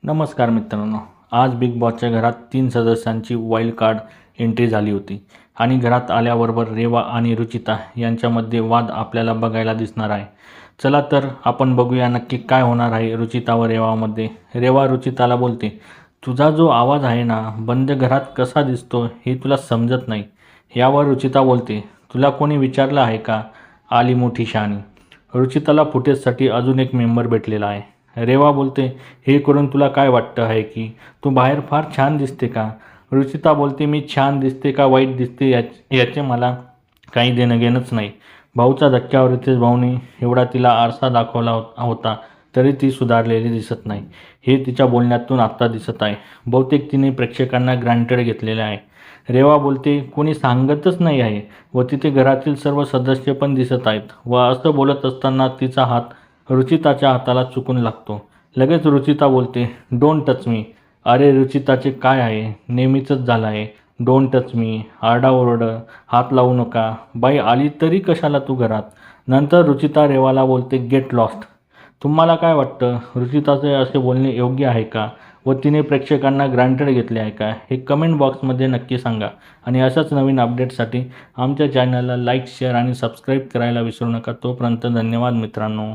नमस्कार मित्रांनो. आज बिग बॉसच्या घरात 3 सदस्यांची वाईल्ड कार्ड एंट्री झाली होती आणि घरात आल्याबरोबर रेवा आणि रुचिता यांच्यामध्ये वाद आपल्याला बघायला दिसणार आहे. चला तर आपण बघूया नक्की काय होणार आहे रुचिता व रेवामध्ये. रेवा रुचिताला बोलते, तुझा जो आवाज आहे ना, बंद घरात कसा दिसतो हे तुला समजत नाही. यावर रुचिता बोलते, तुला कोणी विचारलं आहे का? आली मोठी शहाणी. रुचिताला फुटेजसाठी अजून एक मेंबर भेटलेला आहे. रेवा बोलते, हे करून तुला काय वाटतं आहे की तू बाहेर फार छान दिसते का? रुचिता बोलते, मी छान दिसते का वाईट दिसते याचे मला काही देणं घेणंच नाही. भाऊचा धक्क्यावर रितेश भाऊने एवढा तिला आरसा दाखवला होता तरी ती सुधारलेली दिसत नाही. हे तिच्या बोलण्यातून आत्ता दिसत आहे. बहुतेक तिने प्रेक्षकांना ग्रांटेड घेतलेले आहे. रेवा बोलते, कोणी सांगतच नाही आहे व तिथे घरातील सर्व सदस्य पण दिसत आहेत. व असं बोलत असताना तिचा हात रुचिताच्या हाताला चुकून लागतो. लगेच रुचिता बोलते, डोंट टच मी. अरे रुचिताचे काय आहे, नेहमीचंच झालं आहे. डोंट टच मी, आरडाओरड, हात लावू नका. बाई आली तरी कशाला तू घरात? नंतर रुचिता रेवाला बोलते, गेट लॉस्ट. तुम्हाला काय वाटतं, रुचिताचे असे बोलणे योग्य आहे का व तिने प्रेक्षकांना ग्रांटेड घेतले आहे का? हे कमेंट बॉक्समध्ये नक्की सांगा. आणि अशाच नवीन अपडेट्ससाठी आमच्या चॅनलला लाईक, शेअर आणि सबस्क्राईब करायला विसरू नका. तोपर्यंत धन्यवाद मित्रांनो.